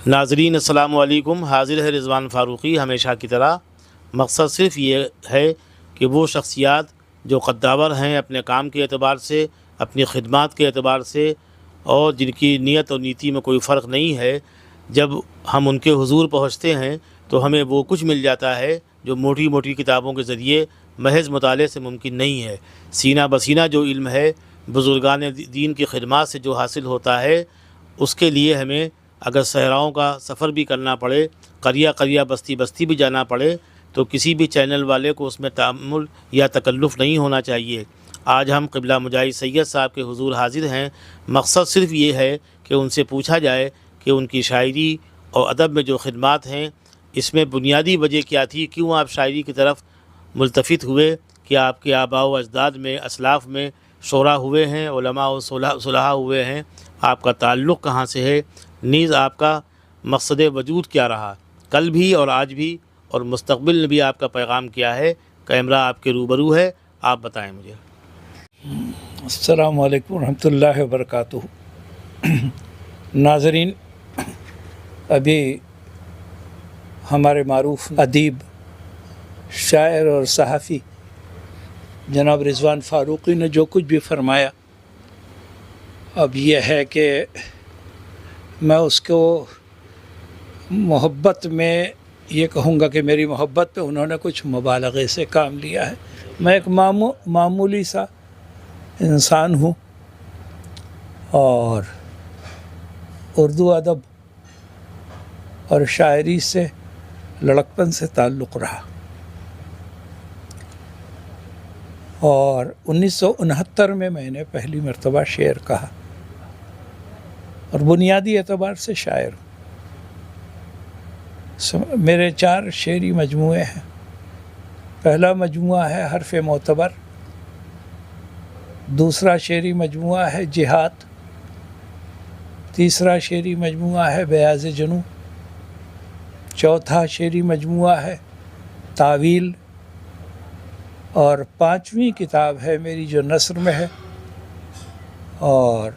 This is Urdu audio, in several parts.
ناظرین السلام علیکم، حاضر ہے رضوان فاروقی ہمیشہ کی طرح۔ مقصد صرف یہ ہے کہ وہ شخصیات جو قداور ہیں اپنے کام کے اعتبار سے، اپنی خدمات کے اعتبار سے، اور جن کی نیت اور نیتی میں کوئی فرق نہیں ہے، جب ہم ان کے حضور پہنچتے ہیں تو ہمیں وہ کچھ مل جاتا ہے جو موٹی موٹی کتابوں کے ذریعے محض مطالعے سے ممکن نہیں ہے۔ سینہ بسینہ جو علم ہے بزرگان دین کی خدمات سے جو حاصل ہوتا ہے، اس کے لیے ہمیں اگر صحراؤں کا سفر بھی کرنا پڑے، قریہ قریہ بستی بستی بھی جانا پڑے، تو کسی بھی چینل والے کو اس میں تأمل یا تکلف نہیں ہونا چاہیے۔ آج ہم قبلہ مجاہد سید صاحب کے حضور حاضر ہیں۔ مقصد صرف یہ ہے کہ ان سے پوچھا جائے کہ ان کی شاعری اور ادب میں جو خدمات ہیں، اس میں بنیادی وجہ کیا تھی، کیوں آپ شاعری کی طرف ملتفت ہوئے، کہ آپ کے آباء و اجداد میں، اسلاف میں شعراء ہوئے ہیں، علماء و صلحاء ہوئے ہیں، آپ کا تعلق کہاں سے ہے، نیز آپ کا مقصد وجود کیا رہا، کل بھی اور آج بھی اور مستقبل میں بھی آپ کا پیغام کیا ہے۔ کیمرہ آپ کے روبرو ہے، آپ بتائیں مجھے۔ السلام علیکم ورحمۃ اللہ وبرکاتہ۔ ناظرین، ابھی ہمارے معروف ادیب، شاعر اور صحافی جناب رضوان فاروقی نے جو کچھ بھی فرمایا، اب یہ ہے کہ میں اس کو محبت میں یہ کہوں گا کہ میری محبت پہ انہوں نے کچھ مبالغے سے کام لیا ہے۔ میں ایک معمولی سا انسان ہوں، اور اردو ادب اور شاعری سے لڑکپن سے تعلق رہا، اور 1969 میں نے پہلی مرتبہ شعر کہا، اور بنیادی اعتبار سے شاعر ہوں۔ میرے 4 شعری مجموعے ہیں۔ پہلا مجموعہ ہے حرف معتبر، دوسرا شعری مجموعہ ہے جہاد، تیسرا شعری مجموعہ ہے بیاض جنوں، چوتھا شعری مجموعہ ہے تاویل، اور 5ویں کتاب ہے میری جو نثر میں ہے، اور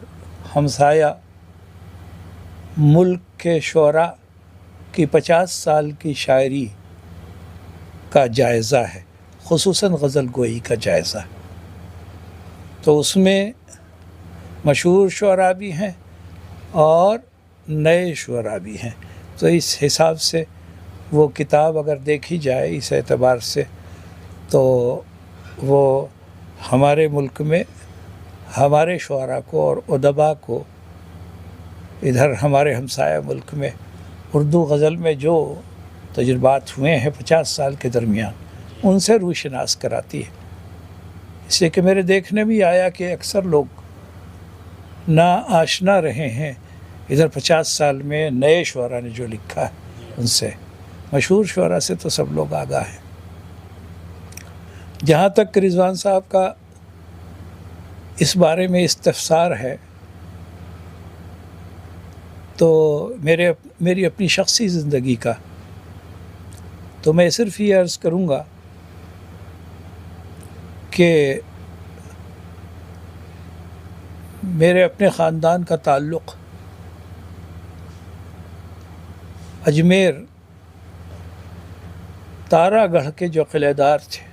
ہمسایہ ملک کے شعراء کی 50 سال کی شاعری کا جائزہ ہے، خصوصاً غزل گوئی کا جائزہ۔ تو اس میں مشہور شعراء بھی ہیں اور نئے شعراء بھی ہیں، تو اس حساب سے وہ کتاب اگر دیکھی جائے اس اعتبار سے، تو وہ ہمارے ملک میں ہمارے شعراء کو اور ادباء کو، ادھر ہمارے ہمسایہ ملک میں اردو غزل میں جو تجربات ہوئے ہیں 50 سال کے درمیان، ان سے روشناس کراتی ہے۔ اس لیے کہ میرے دیکھنے بھی آیا کہ اکثر لوگ نا آشنا رہے ہیں ادھر 50 سال میں نئے شعراء نے جو لکھا ہے ان سے، مشہور شعراء سے تو سب لوگ آگاہ ہیں۔ جہاں تک رضوان صاحب کا اس بارے میں استفسار ہے، تو میری اپنی شخصی زندگی کا، تو میں صرف یہ عرض کروں گا کہ میرے اپنے خاندان کا تعلق اجمیر تارا گڑھ کے جو قلعہ دار تھے،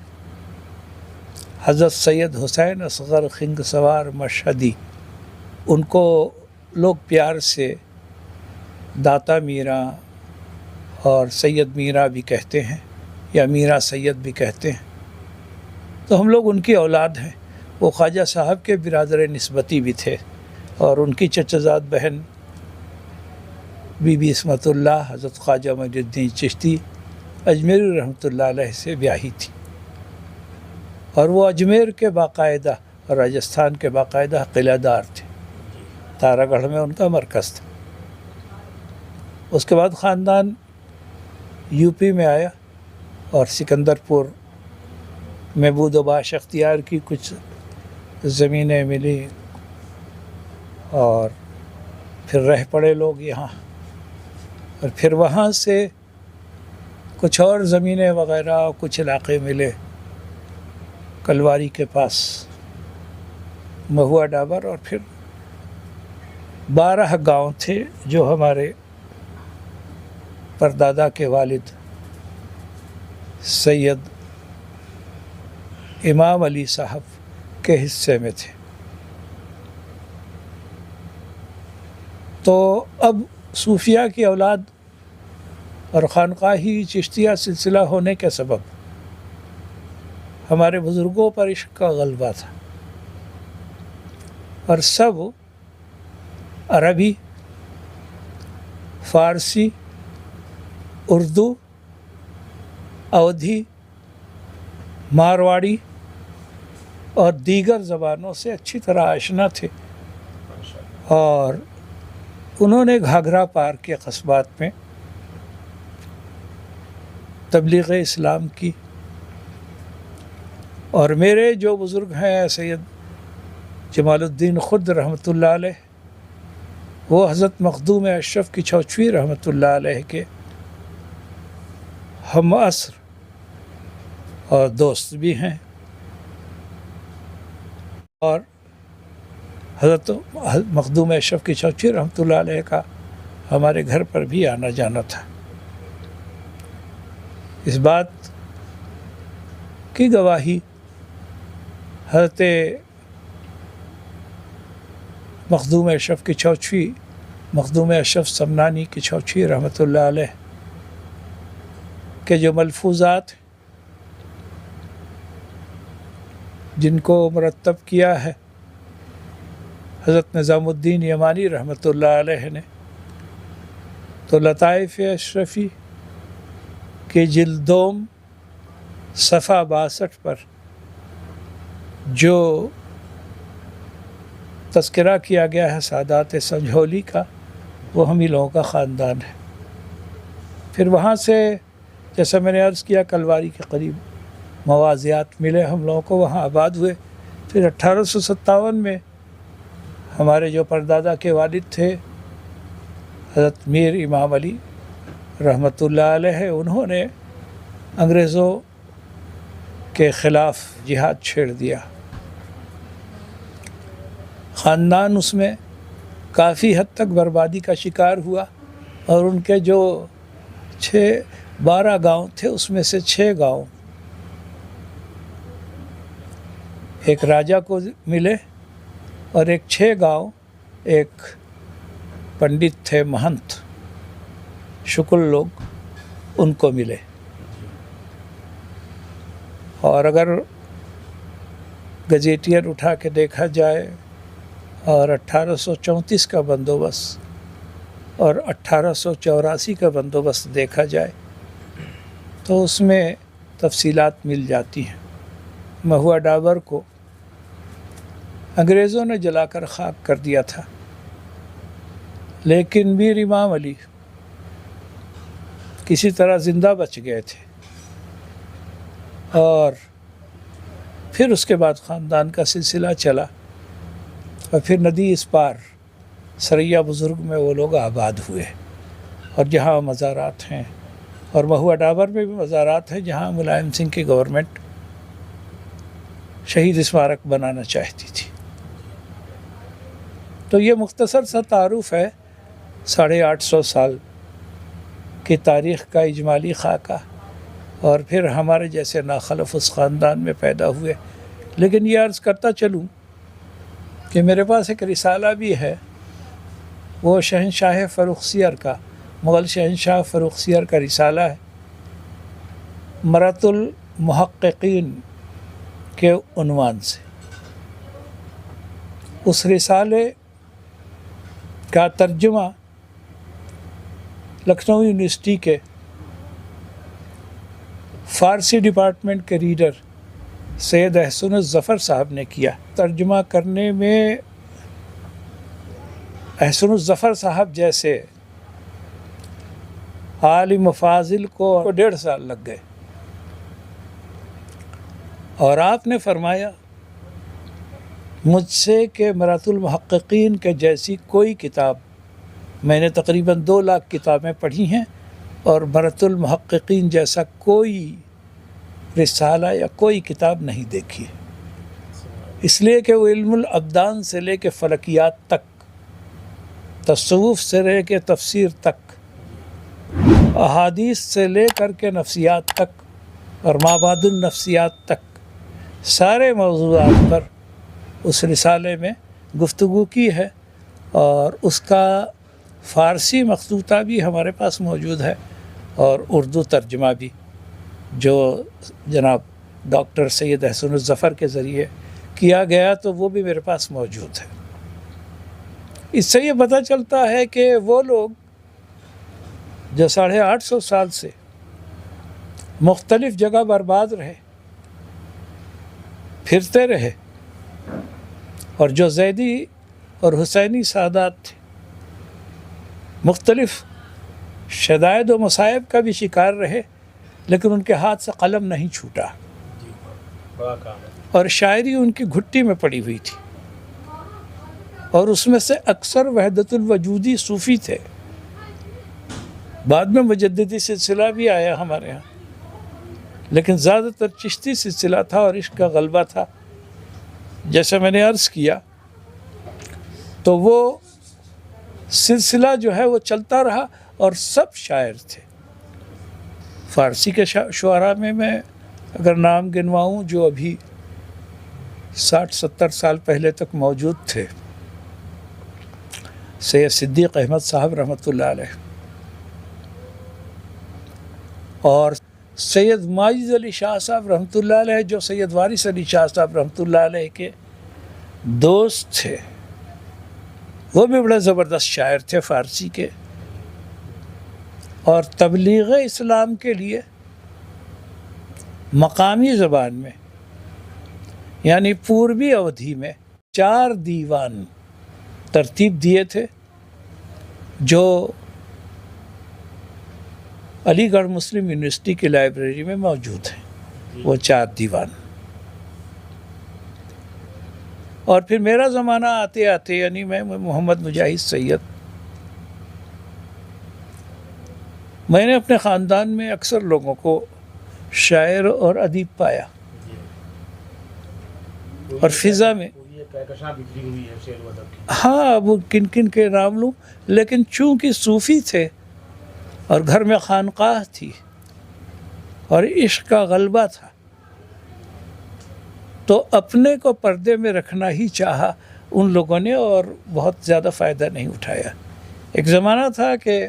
حضرت سید حسین اصغر خنگ سوار مشہدی، ان کو لوگ پیار سے داتا میراں اور سید میراں بھی کہتے ہیں، یا میراں سید بھی کہتے ہیں۔ تو ہم لوگ ان کی اولاد ہیں۔ وہ خواجہ صاحب کے برادر نسبتی بھی تھے، اور ان کی چچا زاد بہن بی بی عصمت اللہ حضرت خواجہ معین الدین چشتی اجمیری رحمۃ اللہ علیہ سے بیاہی تھی، اور وہ اجمیر کے باقاعدہ اور راجستھان کے باقاعدہ قلعہ دار تھے۔ تارا گڑھ میں ان کا مرکز تھا۔ اس کے بعد خاندان یو پی میں آیا، اور سکندر پور میں بود و باش اختیار کی کچھ زمینیں ملی، اور پھر رہ پڑے لوگ یہاں، اور پھر وہاں سے کچھ اور زمینیں وغیرہ کچھ علاقے ملے کلواری کے پاس، مہوا ڈابر، اور پھر 12 گاؤں تھے جو ہمارے پردادا کے والد سید امام علی صاحب کے حصے میں تھے۔ تو اب صوفیہ کی اولاد اور خانقاہی چشتیہ سلسلہ ہونے کے سبب ہمارے بزرگوں پر عشق کا غلبہ تھا، اور سب عربی، فارسی، اردو، اودھی، مارواڑی اور دیگر زبانوں سے اچھی طرح آشنا تھے، اور انہوں نے گھاگھرا پار کے قصبات میں تبلیغ اسلام کی۔ اور میرے جو بزرگ ہیں سید جمال الدین خرد رحمۃ اللہ علیہ، وہ حضرت مخدوم اشرف کی چوچوی رحمۃ اللہ علیہ کے ہم عصر اور دوست بھی ہیں، اور حضرت مخدوم اشرف کی چوچوی رحمۃ اللہ علیہ کا ہمارے گھر پر بھی آنا جانا تھا۔ اس بات کی گواہی حضرت مخدوم اشرف کی چوچوی، مخدوم اشرف سمنانی کی چوچوی رحمۃ اللہ علیہ کے جو ملفوظات جن کو مرتب کیا ہے حضرت نظام الدین یمانی رحمۃ اللہ علیہ نے، تو لطائف اشرفی کے جلدوم صفحہ 62 پر جو تذکرہ کیا گیا ہے سادات سنجھولی کا، وہ ہم ہی لوگوں کا خاندان ہے۔ پھر وہاں سے جیسا میں نے عرض کیا کلواری کے قریب موازیات ملے ہم لوگوں کو، وہاں آباد ہوئے۔ پھر 1857 میں ہمارے جو پردادا کے والد تھے حضرت میر امام علی رحمۃ اللہ علیہ، انہوں نے انگریزوں کے خلاف جہاد چھیڑ دیا۔ خاندان اس میں کافی حد تک بربادی کا شکار ہوا، اور ان کے جو 12 گاؤں تھے اس میں سے 6 گاؤں ایک راجہ کو ملے، اور 6 گاؤں ایک پنڈت تھے مہنت شکل لوگ، ان کو ملے۔ اور اگر گزیٹیئر اٹھا کے دیکھا جائے اور 1834 کا بندوبست اور 1884 کا بندوبست دیکھا جائے تو اس میں تفصیلات مل جاتی ہیں۔ مہوا ڈابر کو انگریزوں نے جلا کر خاک کر دیا تھا، لیکن میر امام علی کسی طرح زندہ بچ گئے تھے، اور پھر اس کے بعد خاندان کا سلسلہ چلا، اور پھر ندی اس پار سریا بزرگ میں وہ لوگ آباد ہوئے، اور جہاں مزارات ہیں، اور مہوا ڈابر میں بھی مزارات ہیں جہاں ملائم سنگھ کی گورنمنٹ شہید اسمارک بنانا چاہتی تھی۔ تو یہ مختصر سا تعارف ہے 850 سال کی تاریخ کا اجمالی خاکہ، اور پھر ہمارے جیسے ناخلف اس خاندان میں پیدا ہوئے۔ لیکن یہ عرض کرتا چلوں کہ میرے پاس ایک رسالہ بھی ہے، وہ شہنشاہ فروخ سیر کا، مغل شہنشاہ فروخ سیر کا رسالہ ہے، مرات المحققین کے عنوان سے۔ اس رسالے کا ترجمہ لکھنؤ یونیورسٹی کے فارسی ڈپارٹمنٹ کے ریڈر سید احسن الظفر صاحب نے کیا۔ ترجمہ کرنے میں احسن الظفر صاحب جیسے عالم فاضل کو 1.5 سال لگ گئے، اور آپ نے فرمایا مجھ سے کہ مرات المحققین کے جیسی کوئی کتاب، میں نے تقریباً 2 لاکھ کتابیں پڑھی ہیں، اور مرات المحققین جیسا کوئی رسالہ یا کوئی کتاب نہیں دیکھی ہے، اس لیے کہ وہ علم الابدان سے لے کے فلکیات تک، تصوف سے لے کے تفسیر تک احادیث سے لے کر کے نفسیات تک اور مابعد النفسیات تک سارے موضوعات پر اس رسالے میں گفتگو کی ہے، اور اس کا فارسی مخطوطہ بھی ہمارے پاس موجود ہے اور اردو ترجمہ بھی، جو جناب ڈاکٹر سید احسن الظفر کے ذریعے کیا گیا، تو وہ بھی میرے پاس موجود ہے۔ اس سے یہ پتہ چلتا ہے کہ وہ لوگ جو 850 سال سے مختلف جگہ برباد رہے، پھرتے رہے، اور جو زیدی اور حسینی سادات تھے، مختلف شدائد و مصائب کا بھی شکار رہے، لیکن ان کے ہاتھ سے قلم نہیں چھوٹا، بڑا کام ہے۔ اور شاعری ان کی گھٹی میں پڑی ہوئی تھی، اور اس میں سے اکثر وحدت الوجودی صوفی تھے۔ بعد میں مجددی سلسلہ بھی آیا ہمارے ہاں، لیکن زیادہ تر چشتی سلسلہ تھا اور عشق کا غلبہ تھا۔ جیسے میں نے عرض کیا، تو وہ سلسلہ جو ہے وہ چلتا رہا، اور سب شاعر تھے۔ فارسی کے شعراء میں اگر نام گنواؤں جو ابھی 60-70 سال پہلے تک موجود تھے، سید صدیق احمد صاحب رحمۃ اللہ علیہ، اور سید ماجد علی شاہ صاحب رحمۃ اللہ علیہ، جو سید وارث علی شاہ صاحب رحمۃ اللہ علیہ کے دوست تھے، وہ بھی بڑے زبردست شاعر تھے فارسی کے، اور تبلیغ اسلام کے لیے مقامی زبان میں، یعنی پوربی اودھی میں 4 دیوان ترتیب دیے تھے، جو علی گڑھ مسلم یونیورسٹی کی لائبریری میں موجود ہیں، وہ 4 دیوان۔ اور پھر میرا زمانہ آتے آتے، یعنی میں محمد مجاہد سید، میں نے اپنے خاندان میں اکثر لوگوں کو شاعر اور ادیب پایا، اور فضا میں ہاں وہ کن کن کے نام لوں، لیکن چونکہ صوفی تھے اور گھر میں خانقاہ تھی اور عشق کا غلبہ تھا، تو اپنے کو پردے میں رکھنا ہی چاہا ان لوگوں نے، اور بہت زیادہ فائدہ نہیں اٹھایا۔ ایک زمانہ تھا کہ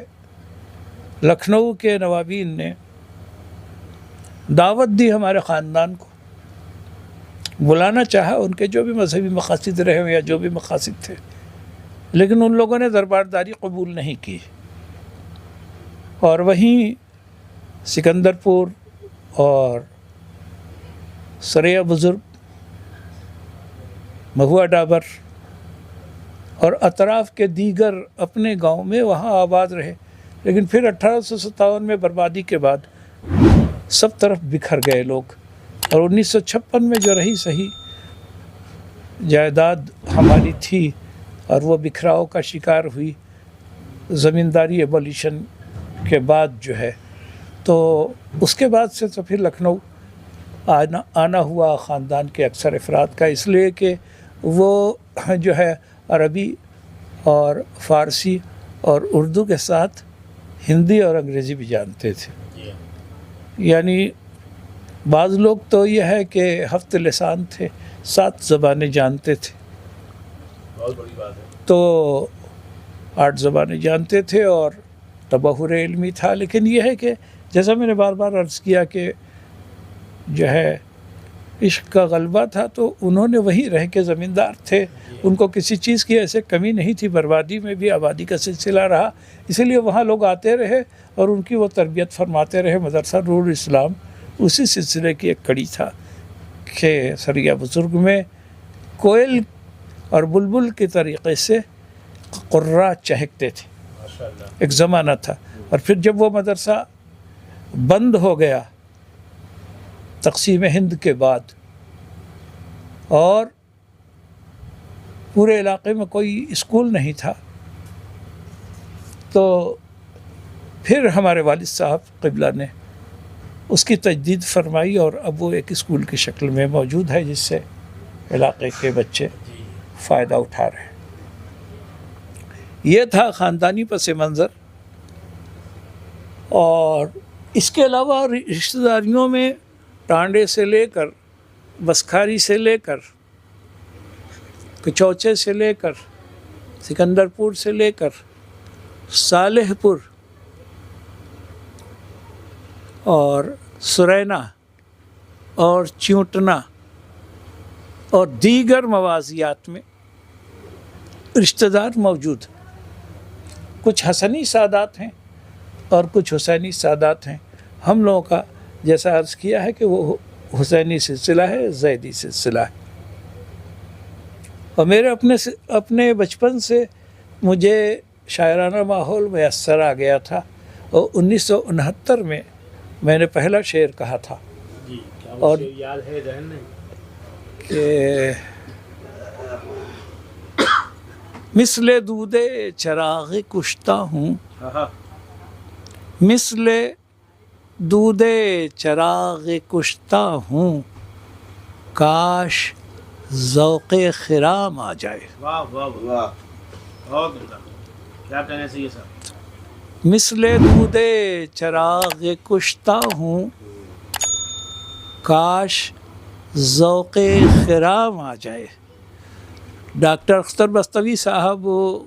لکھنؤ کے نوابین نے دعوت دی ہمارے خاندان کو، بلانا چاہا، ان کے جو بھی مذہبی مقاصد رہے ہوں یا جو بھی مقاصد تھے، لیکن ان لوگوں نے دربارداری قبول نہیں کی، اور وہیں سکندر پور اور سریا بزرگ، مہوا ڈابر اور اطراف کے دیگر اپنے گاؤں میں وہاں آباد رہے، لیکن پھر 1857 میں بربادی کے بعد سب طرف بکھر گئے لوگ، اور 1956 میں جو رہی صحیح جائیداد ہماری تھی، اور وہ بکھراؤ کا شکار ہوئی زمینداری ایبولیشن کے بعد جو ہے، تو اس کے بعد سے تو پھر لکھنؤ آنا ہوا خاندان کے اکثر افراد کا، اس لیے کہ وہ جو ہے عربی اور فارسی اور اردو کے ساتھ ہندی اور انگریزی بھی جانتے تھے۔ یعنی بعض لوگ تو یہ ہے کہ 7 لسان تھے، 7 زبانیں جانتے تھے، بہت بڑی بات ہے۔ تو 8 زبانیں جانتے تھے اور تبحر علمی تھا۔ لیکن یہ ہے کہ جیسا میں نے بار بار عرض کیا کہ جو ہے عشق کا غلبہ تھا، تو انہوں نے وہیں رہ کے زمیندار تھے، ان کو کسی چیز کی ایسے کمی نہیں تھی، بربادی میں بھی آبادی کا سلسلہ رہا، اسی لیے وہاں لوگ آتے رہے اور ان کی وہ تربیت فرماتے رہے۔ مدرسہ نور الاسلام اسی سلسلے کی ایک کڑی تھا کہ سریا بزرگ میں کوئل اور بلبل کے طریقے سے قراء چہکتے تھے، ایک زمانہ تھا۔ اور پھر جب وہ مدرسہ بند ہو گیا تقسیم ہند کے بعد، اور پورے علاقے میں کوئی اسکول نہیں تھا، تو پھر ہمارے والد صاحب قبلہ نے اس کی تجدید فرمائی، اور اب وہ ایک اسکول کی شکل میں موجود ہے، جس سے علاقے کے بچے فائدہ اٹھا رہے ہیں۔ یہ تھا خاندانی پس منظر، اور اس کے علاوہ رشتہ داریوں میں ٹانڈے سے لے کر بسکھاری سے لے کر کچوچے سے لے کر سکندر پور سے لے کر صالح پور اور سرینا اور چیونٹنا اور دیگر موازیات میں رشتہ دار موجود ہیں۔ کچھ حسنی سادات ہیں اور کچھ حسینی سادات ہیں۔ ہم لوگوں کا جیسا عرض کیا ہے کہ وہ حسینی سلسلہ ہے، زیدی سلسلہ ہے۔ اور میرے اپنے بچپن سے مجھے شاعرانہ ماحول میسر آ گیا تھا، اور 1969 میں نے پہلا شعر کہا تھا جی، کیا اور وہ یاد ہے ذہن میں؟ کہ مثل دود چراغ کشتہ ہوں، مثل دود چراغ کشتہ ہوں، کاش ذوق خرام آ جائے۔ واہ واہ واہ، بہت عمدہ، کیا کہنے سے یہ سب۔ مثل دود چراغ کشتہ ہوں، کاش ذوق خرام آ جائے۔ ڈاکٹر اختر بستوی صاحب وہ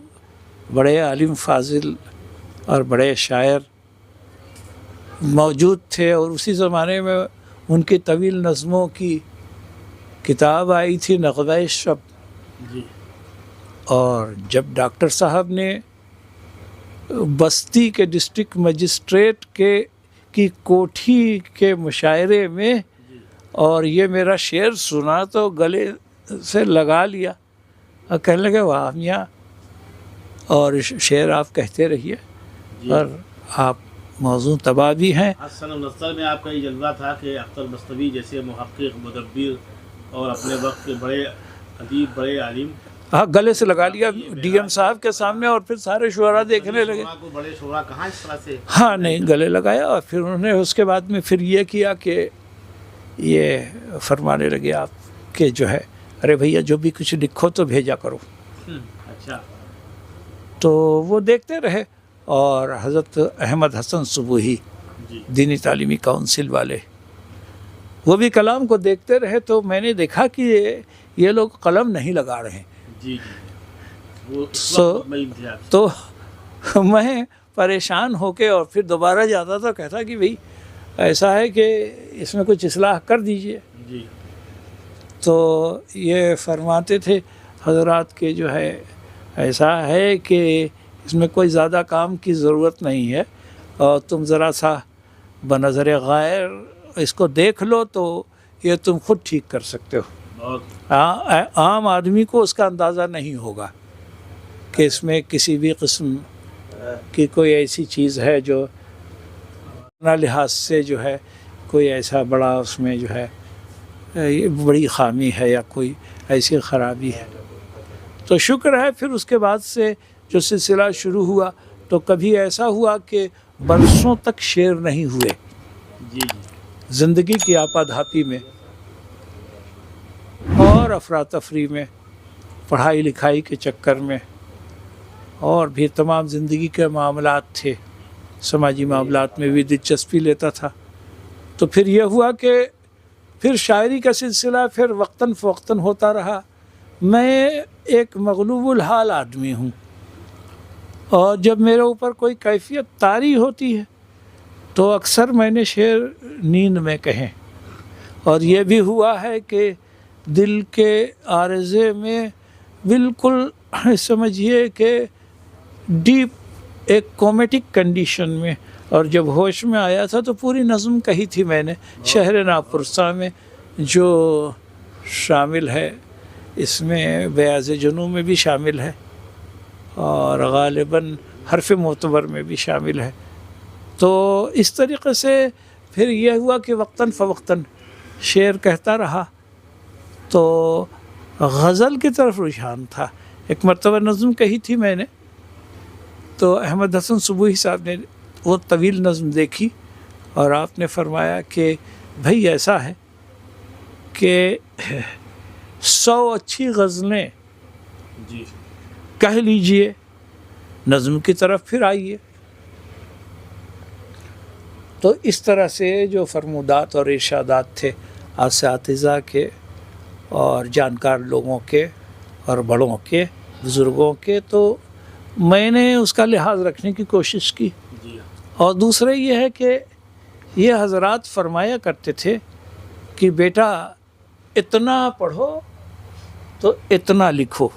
بڑے عالم فاضل اور بڑے شاعر موجود تھے، اور اسی زمانے میں ان کی طویل نظموں کی کتاب آئی تھی نغمۂ شب۔ جی، اور جب ڈاکٹر صاحب نے بستی کے ڈسٹرکٹ مجسٹریٹ کی کوٹھی کے مشاعرے میں اور یہ میرا شعر سنا تو گلے سے لگا لیا اور کہنے لگے واہ میاں، اور شعر آپ کہتے رہیے، اور آپ موضوع تباہ بھی ہیں۔ سن 69 میں آپ کا یہ جلوہ تھا کہ اختر بستوی جیسے محقق، مدبر اور اپنے وقت کے بڑے ادیب، بڑے عالم، ہاں گلے سے لگا لیا ڈی ایم صاحب کے سامنے، اور پھر سارے شعراء دیکھنے لگے۔ بڑے شعراء کہاں اس طرح سے؟ ہاں نہیں، گلے لگایا، اور پھر انہوں نے اس کے بعد میں پھر یہ کیا کہ یہ فرمانے لگے آپ کہ جو ہے ارے بھیا جو بھی کچھ لکھو تو بھیجا کرو۔ اچھا، تو وہ دیکھتے رہے، اور حضرت احمد حسن صبوحی جی دینی تعلیمی کونسل والے وہ بھی کلام کو دیکھتے رہے، تو میں نے دیکھا کہ یہ لوگ قلم نہیں لگا رہے ہیں۔ جی جی، وہ اس سو وقت مطمئن تھے آپ سے۔ تو میں پریشان ہو کے اور پھر دوبارہ جاتا تو کہتا کہ بھئی ایسا ہے کہ اس میں کچھ اصلاح کر دیجئے۔ جی تو یہ فرماتے تھے حضرات کہ جو ہے ایسا ہے کہ اس میں کوئی زیادہ کام کی ضرورت نہیں ہے، اور تم ذرا سا بنظر غائر اس کو دیکھ لو تو یہ تم خود ٹھیک کر سکتے ہو۔ بہت عام آدمی کو اس کا اندازہ نہیں ہوگا کہ اس میں کسی بھی قسم کی کوئی ایسی چیز ہے جو نہ لحاظ سے جو ہے کوئی ایسا بڑا اس میں جو ہے یہ بڑی خامی ہے یا کوئی ایسی خرابی ہے۔ تو شکر ہے پھر اس کے بعد سے جو سلسلہ شروع ہوا تو کبھی ایسا ہوا کہ برسوں تک شعر نہیں ہوئے، جی جی، زندگی کی آپا دھاپی میں اور افراتفری میں، پڑھائی لکھائی کے چکر میں، اور بھی تمام زندگی کے معاملات تھے، سماجی معاملات میں بھی دلچسپی لیتا تھا۔ تو پھر یہ ہوا کہ پھر شاعری کا سلسلہ پھر وقتاً فوقتاً ہوتا رہا۔ میں ایک مغلوب الحال آدمی ہوں، اور جب میرے اوپر کوئی کیفیت طاری ہوتی ہے تو اکثر میں نے شعر نیند میں کہیں، اور یہ بھی ہوا ہے کہ دل کے عارضے میں بالکل سمجھیے کہ ڈیپ ایک کومیٹک کنڈیشن میں، اور جب ہوش میں آیا تھا تو پوری نظم کہی تھی میں نے شہر ناپرسا میں، جو شامل ہے اس میں بیاض جنوں میں بھی شامل ہے، اور غالباً حرف معتبر میں بھی شامل ہے۔ تو اس طریقے سے پھر یہ ہوا کہ وقتاً فوقتاً شعر کہتا رہا، تو غزل کی طرف رجحان تھا۔ ایک مرتبہ نظم کہی تھی میں نے، تو احمد حسن صبوحی صاحب نے وہ طویل نظم دیکھی، اور آپ نے فرمایا کہ بھئی ایسا ہے کہ 100 اچھی غزلیں جی کہہ لیجئے، نظم کی طرف پھر آئیے۔ تو اس طرح سے جو فرمودات اور ارشادات تھے اساتذہ کے اور جانکار لوگوں کے اور بڑوں کے بزرگوں کے، تو میں نے اس کا لحاظ رکھنے کی کوشش کی۔ اور دوسرا یہ ہے کہ یہ حضرات فرمایا کرتے تھے کہ بیٹا اتنا پڑھو تو اتنا لکھو،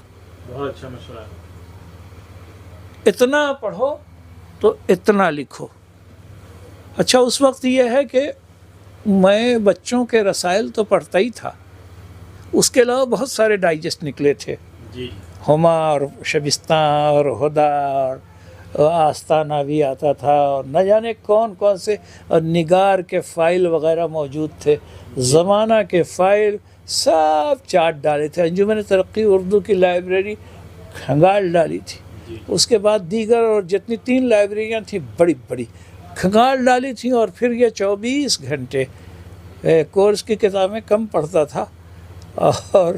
بہت اچھا مشورہ ہے۔ اتنا پڑھو تو اتنا لکھو۔ اچھا، اس وقت یہ ہے کہ میں بچوں کے رسائل تو پڑھتا ہی تھا، اس کے علاوہ بہت سارے ڈائجسٹ نکلے تھے، جی ہما اور شبستان اور ہدا اور آستانہ بھی آتا تھا، اور نہ جانے کون کون سے، اور نگار کے فائل وغیرہ موجود تھے، زمانہ کے فائل سب چاٹ ڈالے تھے۔ انجمن ترقی اردو کی لائبریری کھنگال ڈالی تھی، اس کے بعد دیگر اور جتنی 3 لائبریریاں تھیں بڑی بڑی کھنگال ڈالی تھیں، اور پھر یہ 24 گھنٹے کورس کی کتابیں کم پڑھتا تھا اور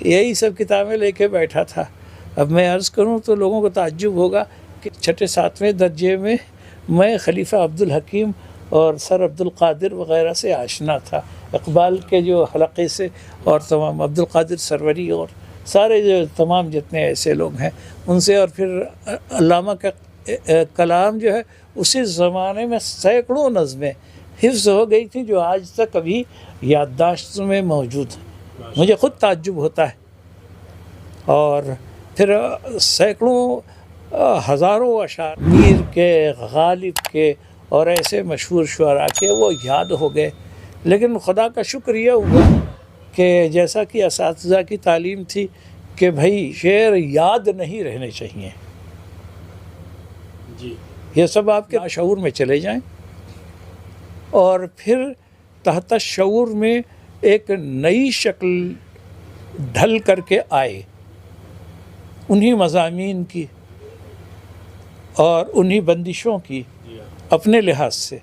یہی سب کتابیں لے کے بیٹھا تھا۔ اب میں عرض کروں تو لوگوں کو تعجب ہوگا کہ 6 7ویں درجے میں خلیفہ عبدالحکیم اور سر عبدالقادر وغیرہ سے آشنا تھا، اقبال کے جو حلقے سے، اور تمام عبدالقادر سروری اور سارے جو تمام جتنے ایسے لوگ ہیں ان سے، اور پھر علامہ کا کلام جو ہے اسی زمانے میں سینکڑوں نظمیں حفظ ہو گئی تھی جو آج تک ابھی یادداشت میں موجود ہیں۔ مجھے خود تعجب ہوتا ہے۔ اور پھر سینکڑوں ہزاروں اشعار میر کے، غالب کے اور ایسے مشہور شعراء کے وہ یاد ہو گئے، لیکن خدا کا شکر یہ ہوا کہ جیسا کہ اساتذہ کی تعلیم تھی کہ بھائی شعر یاد نہیں رہنے چاہیے، جی یہ سب آپ کے شعور میں چلے جائیں، اور پھر تحت شعور میں ایک نئی شکل ڈھل کر کے آئے انہی مضامین کی اور انہی بندشوں کی اپنے لحاظ سے،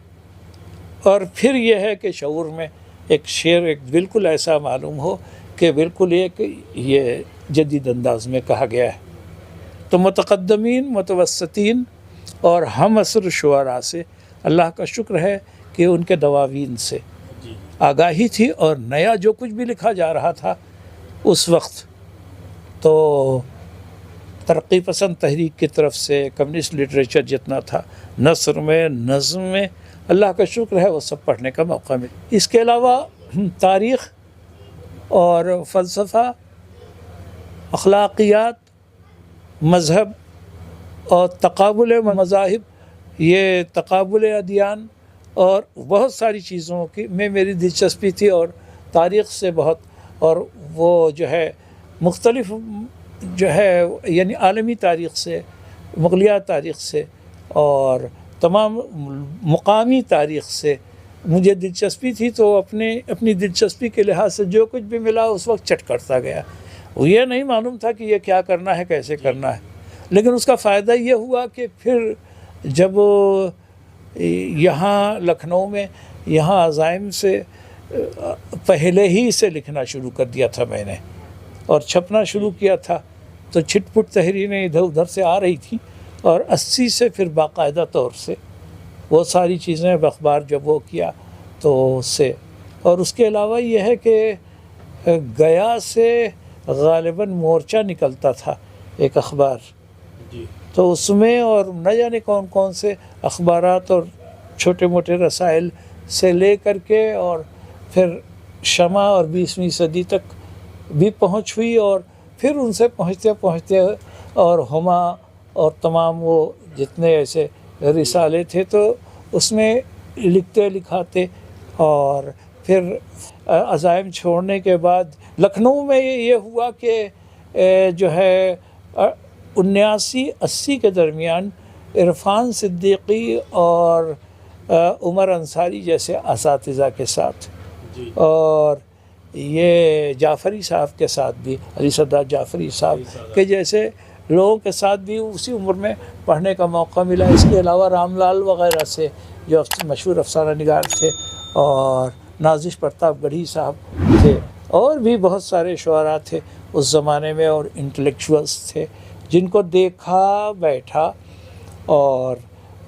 اور پھر یہ ہے کہ شعور میں ایک شعر ایک بالکل ایسا معلوم ہو کہ بالکل ایک یہ جدید انداز میں کہا گیا ہے۔ تو متقدمین، متوسطین اور ہم عصر شعراء سے اللہ کا شکر ہے کہ ان کے دواوین سے آگاہی تھی، اور نیا جو کچھ بھی لکھا جا رہا تھا اس وقت تو ترقی پسند تحریک کی طرف سے کمیونسٹ لٹریچر جتنا تھا، نثر میں، نظم میں، اللہ کا شکر ہے وہ سب پڑھنے کا موقع ملا۔ اس کے علاوہ تاریخ اور فلسفہ، اخلاقیات، مذہب اور تقابل مذاہب، یہ تقابل ادیان اور بہت ساری چیزوں کی میں میری دلچسپی تھی، اور تاریخ سے بہت، اور وہ جو ہے مختلف جو ہے یعنی عالمی تاریخ سے، مغلیہ تاریخ سے اور تمام مقامی تاریخ سے مجھے دلچسپی تھی، تو اپنی دلچسپی کے لحاظ سے جو کچھ بھی ملا اس وقت چٹ کرتا گیا۔ وہ یہ نہیں معلوم تھا کہ یہ کیا کرنا ہے، کیسے کرنا ہے، لیکن اس کا فائدہ یہ ہوا کہ پھر جب یہاں لکھنؤ میں یہاں عزائم سے پہلے ہی سے لکھنا شروع کر دیا تھا میں نے، اور چھپنا شروع کیا تھا، تو چھٹ پٹ تحریریں ادھر ادھر سے آ رہی تھیں، اور 80 سے پھر باقاعدہ طور سے وہ ساری چیزیں اخبار جب وہ کیا تو اس سے، اور اس کے علاوہ یہ ہے کہ گیا سے غالباً مورچہ نکلتا تھا ایک اخبار، تو اس میں اور نہ جانے کون کون سے اخبارات اور چھوٹے موٹے رسائل سے لے کر کے، اور پھر شمع اور 20ویں صدی تک بھی پہنچ ہوئی، اور پھر ان سے پہنچتے پہنچتے اور ہما اور تمام وہ جتنے ایسے رسالے تھے تو اس میں لکھتے لکھاتے، اور پھر عزائم چھوڑنے کے بعد لکھنؤ میں یہ ہوا کہ جو ہے 79-80 کے درمیان عرفان صدیقی اور عمر انصاری جیسے اساتذہ کے ساتھ، اور یہ جعفری صاحب کے ساتھ بھی، علی صداد جعفری صاحب کے جیسے لوگوں کے ساتھ بھی اسی عمر میں پڑھنے کا موقع ملا۔ اس کے علاوہ رام لال وغیرہ سے جو مشہور افسانہ نگار تھے، اور نازش پرتاپ گڑھی صاحب تھے، اور بھی بہت سارے شعراء تھے اس زمانے میں، اور انٹلیکچوئلس تھے جن کو دیکھا بیٹھا، اور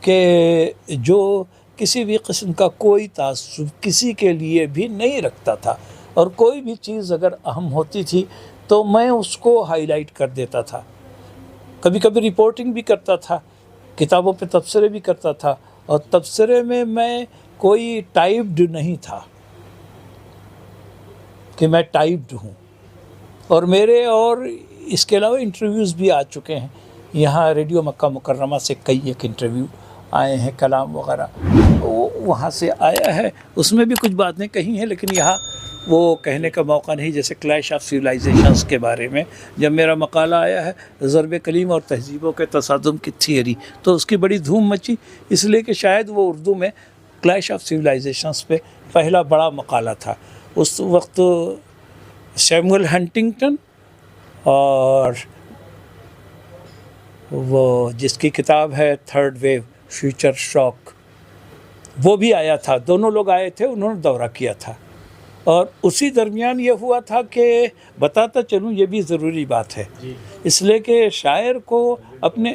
کہ جو کسی بھی قسم کا کوئی تعصب کسی کے لیے بھی نہیں رکھتا تھا، اور کوئی بھی چیز اگر اہم ہوتی تھی تو میں اس کو ہائی لائٹ کر دیتا تھا، کبھی کبھی رپورٹنگ بھی کرتا تھا، کتابوں پہ تبصرے بھی کرتا تھا، اور تبصرے میں کوئی ٹائپڈ نہیں تھا کہ میں ٹائپڈ ہوں، اور میرے اور اس کے علاوہ انٹرویوز بھی آ چکے ہیں، یہاں ریڈیو مکہ مکرمہ سے کئی ایک انٹرویو آئے ہیں، کلام وغیرہ وہاں سے آیا ہے، اس میں بھی کچھ باتیں کہی ہیں، لیکن یہاں وہ کہنے کا موقع نہیں۔ جیسے کلیش آف سویلائزیشنز کے بارے میں جب میرا مقالہ آیا ہے، ضرب کلیم اور تہذیبوں کے تصادم کی تھیوری، تو اس کی بڑی دھوم مچی، اس لیے کہ شاید وہ اردو میں کلیش آف سویلائزیشنز پہ پہلا بڑا مقالہ تھا۔ اس وقت سیموئل ہنٹنگٹن اور وہ جس کی کتاب ہے تھرڈ ویو فیوچر شاک، وہ بھی آیا تھا، دونوں لوگ آئے تھے، انہوں نے دورہ کیا تھا، اور اسی درمیان یہ ہوا تھا کہ بتاتا چلوں، یہ بھی ضروری بات ہے، اس لیے کہ شاعر کو اپنے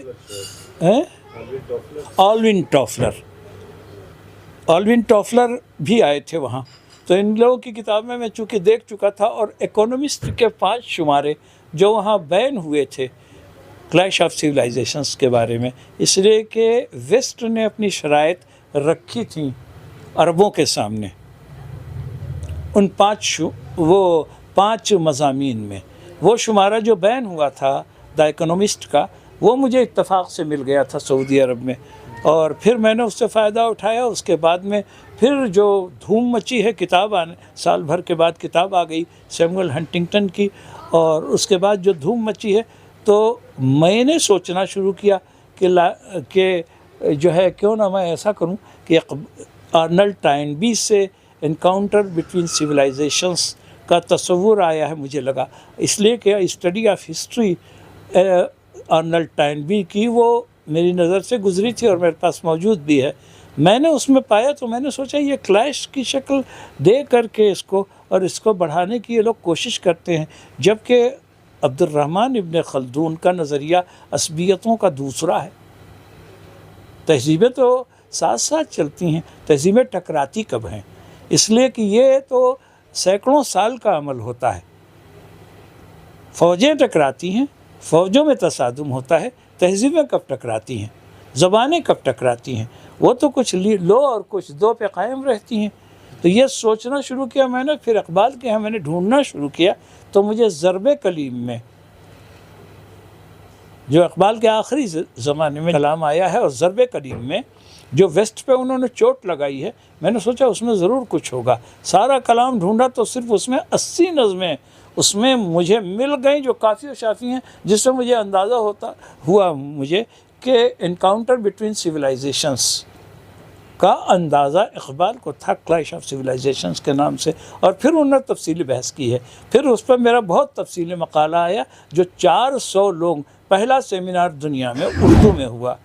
آلوین ٹافلر بھی آئے تھے وہاں، تو ان لوگوں کی کتاب میں چونکہ دیکھ چکا تھا، اور اکونومسٹ کے 5 شمارے جو وہاں بین ہوئے تھے کلیش آف سویلائزیشنز کے بارے میں، اس لیے کہ ویسٹ نے اپنی شرائط رکھی تھیں عربوں کے سامنے ان 5 مضامین میں۔ وہ شمارہ جو بین ہوا تھا دا اکونومسٹ کا، وہ مجھے اتفاق سے مل گیا تھا سعودی عرب میں، اور پھر میں نے اس سے فائدہ اٹھایا۔ اس کے بعد میں پھر جو دھوم مچی ہے، کتاب آنے سال بھر کے بعد کتاب آ گئی سیموئل ہنٹنگٹن کی، اور اس کے بعد جو دھوم مچی ہے، تو میں نے سوچنا شروع کیا کہ جو ہے کیوں نہ میں ایسا کروں کہ آرنلڈ ٹائنبی سے انکاؤنٹر بٹوین سویلائزیشنز کا تصور آیا ہے، مجھے لگا، اس لیے کہ study of history Arnold Toynbee کی وہ میری نظر سے گزری تھی اور میرے پاس موجود بھی ہے۔ میں نے اس میں پایا تو میں نے سوچا یہ کلیش کی شکل دے کر کے اس کو بڑھانے کی یہ لوگ کوشش کرتے ہیں، جبکہ عبد الرحمن ابن خلدون کا نظریہ عصبیتوں کا دوسرا ہے۔ تہذیبیں تو ساتھ ساتھ چلتی ہیں، تہذیبیں ٹکراتی کب ہیں؟ اس لیے کہ یہ تو سینکڑوں سال کا عمل ہوتا ہے۔ فوجیں ٹکراتی ہیں، فوجوں میں تصادم ہوتا ہے، تہذیبیں کب ٹکراتی ہیں، زبانیں کب ٹکراتی ہیں؟ وہ تو کچھ لو اور کچھ دو پہ قائم رہتی ہیں۔ تو یہ سوچنا شروع کیا میں نے، پھر اقبال کے میں نے ڈھونڈنا شروع کیا، تو مجھے ضرب کلیم میں، جو اقبال کے آخری زمانے میں کلام آیا ہے، اور ضرب کلیم میں جو ویسٹ پہ انہوں نے چوٹ لگائی ہے، میں نے سوچا اس میں ضرور کچھ ہوگا۔ سارا کلام ڈھونڈا تو صرف اس میں 80 نظمیں اس میں مجھے مل گئیں جو کافی و شافی ہیں، جس سے مجھے اندازہ ہوا مجھے کہ انکاؤنٹر بٹوین سویلائزیشنز کا اندازہ اقبال کو تھا کلیش آف سویلائزیشنز کے نام سے، اور پھر انہوں نے تفصیلی بحث کی ہے۔ پھر اس پر میرا بہت تفصیلی مقالہ آیا، جو 400 لوگ، پہلا سیمینار دنیا میں اردو میں ہوا۔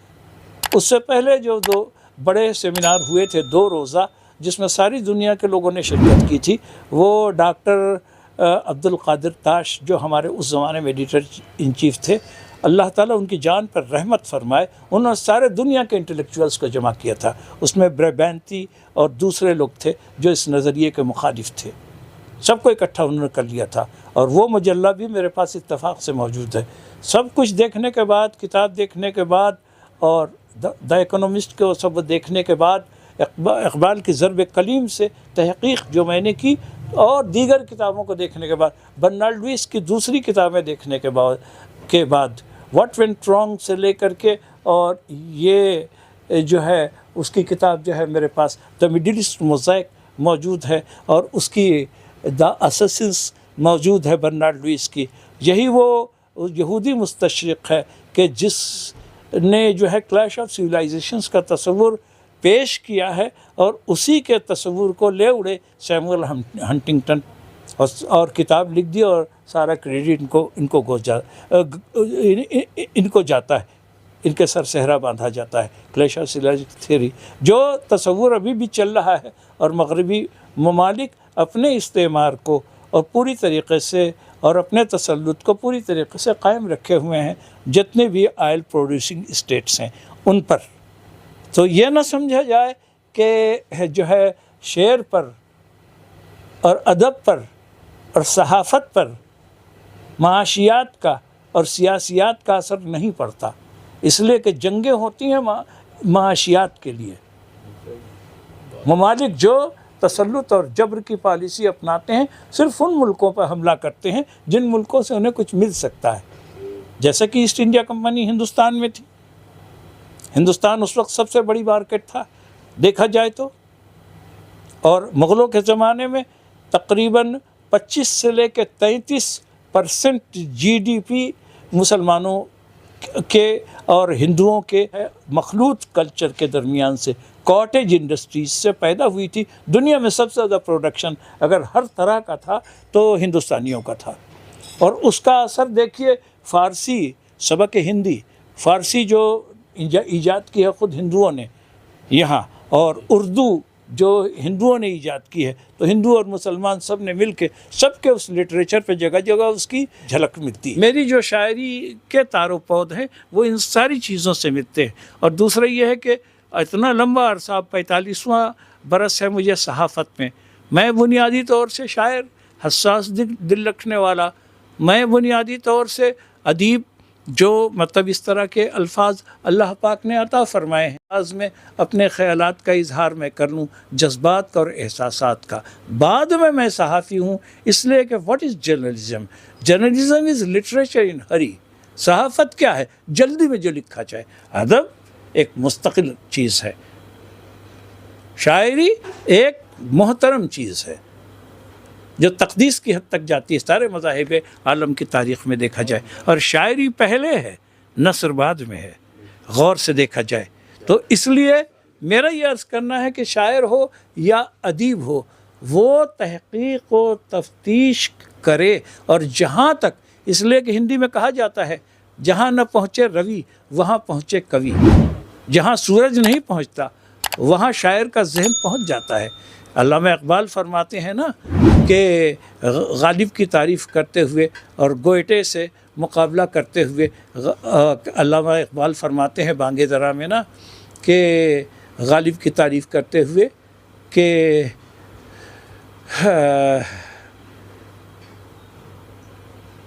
اس سے پہلے جو 2 بڑے سیمینار ہوئے تھے 2 روزہ، جس میں ساری دنیا کے لوگوں نے شرکت کی تھی، وہ ڈاکٹر عبد القادر تاش، جو ہمارے اس زمانے میں ایڈیٹر ان چیف تھے، اللہ تعالیٰ ان کی جان پر رحمت فرمائے، انہوں نے سارے دنیا کے انٹلیکچوئلس کو جمع کیا تھا۔ اس میں بربینتی اور دوسرے لوگ تھے جو اس نظریے کے مخالف تھے، سب کو اکٹھا انہوں نے کر لیا تھا، اور وہ مجلہ بھی میرے پاس اتفاق سے موجود ہے۔ سب کچھ دیکھنے کے بعد، کتاب دیکھنے کے بعد، اور دا اکونومسٹ کو سب دیکھنے کے بعد، اقبال کی ضرب کلیم سے تحقیق جو میں نے کی، اور دیگر کتابوں کو دیکھنے کے بعد، برنارڈ لوئس کی دوسری کتابیں دیکھنے کے بعد واٹ وینٹ رانگ سے لے کر کے، اور یہ جو ہے اس کی کتاب جو ہے میرے پاس دا مڈل ایسٹ موزائک موجود ہے، اور اس کی دا اسسنس موجود ہے برنارڈ لوئس کی۔ یہی وہ یہودی مستشرق ہے کہ جس نے جو ہے کلیش آف سویلائزیشنز کا تصور پیش کیا ہے، اور اسی کے تصور کو لے اڑے سیموئل ہنٹنگٹن، اور کتاب لکھ دی، اور سارا کریڈٹ ان کو جاتا ہے، ان کے سر صحرا باندھا جاتا ہے۔ کلیش آف سویلائزیشن تھیوری جو تصور ابھی بھی چل رہا ہے، اور مغربی ممالک اپنے استعمار کو اور پوری طریقے سے، اور اپنے تسلط کو پوری طریقے سے قائم رکھے ہوئے ہیں، جتنے بھی آئل پروڈیوسنگ اسٹیٹس ہیں ان پر، تو یہ نہ سمجھا جائے کہ جو ہے شعر پر اور ادب پر اور صحافت پر معاشیات کا اور سیاسیات کا اثر نہیں پڑتا، اس لیے کہ جنگیں ہوتی ہیں معاشیات کے لیے۔ ممالک جو تسلط اور جبر کی پالیسی اپناتے ہیں صرف ان ملکوں پر حملہ کرتے ہیں جن ملکوں سے انہیں کچھ مل سکتا ہے، جیسے کہ ایسٹ انڈیا کمپنی ہندوستان میں تھی۔ ہندوستان اس وقت سب سے بڑی مارکیٹ تھا دیکھا جائے تو، اور مغلوں کے زمانے میں تقریباً 25 سے لے کے 33% GDP مسلمانوں کے اور ہندوؤں کے مخلوط کلچر کے درمیان سے، کاٹیج انڈسٹریز سے پیدا ہوئی تھی۔ دنیا میں سب سے زیادہ پروڈکشن اگر ہر طرح کا تھا تو ہندوستانیوں کا تھا، اور اس کا اثر دیکھیے فارسی سبق ہندی، فارسی جو ایجاد کی ہے خود ہندوؤں نے یہاں، اور اردو جو ہندوؤں نے ایجاد کی ہے، تو ہندو اور مسلمان سب نے مل کے سب کے اس لٹریچر پہ جگہ جگہ اس کی جھلک ملتی ہے۔ میری جو شاعری کے تار و پود ہیں وہ ان ساری چیزوں سے ملتے ہیں۔ اور دوسرا یہ ہے کہ اتنا لمبا عرصہ 45واں برس ہے مجھے صحافت میں بنیادی طور سے شاعر، حساس دل رکھنے والا، میں بنیادی طور سے ادیب، جو مطلب اس طرح کے الفاظ اللہ پاک نے عطا فرمائے ہیں، آج میں اپنے خیالات کا اظہار میں کر لوں، جذبات کا اور احساسات کا۔ بعد میں صحافی ہوں، اس لیے کہ what is journalism? Journalism is literature in hurry. صحافت کیا ہے؟ جلدی میں جو لکھا جائے۔ ادب ایک مستقل چیز ہے، شاعری ایک محترم چیز ہے جو تقدیس کی حد تک جاتی ہے، سارے مذاہب عالم کی تاریخ میں دیکھا جائے، اور شاعری پہلے ہے، نثر بعد میں ہے، غور سے دیکھا جائے تو۔ اس لیے میرا یہ عرض کرنا ہے کہ شاعر ہو یا ادیب ہو، وہ تحقیق و تفتیش کرے، اور جہاں تک، اس لیے کہ ہندی میں کہا جاتا ہے جہاں نہ پہنچے روی وہاں پہنچے کوی، جہاں سورج نہیں پہنچتا وہاں شاعر کا ذہن پہنچ جاتا ہے۔ علامہ اقبال فرماتے ہیں نا کہ غالب کی تعریف کرتے ہوئے اور گوئٹے سے مقابلہ کرتے ہوئے، علامہ اقبال فرماتے ہیں بانگ درا میں نا کہ غالب کی تعریف کرتے ہوئے کہ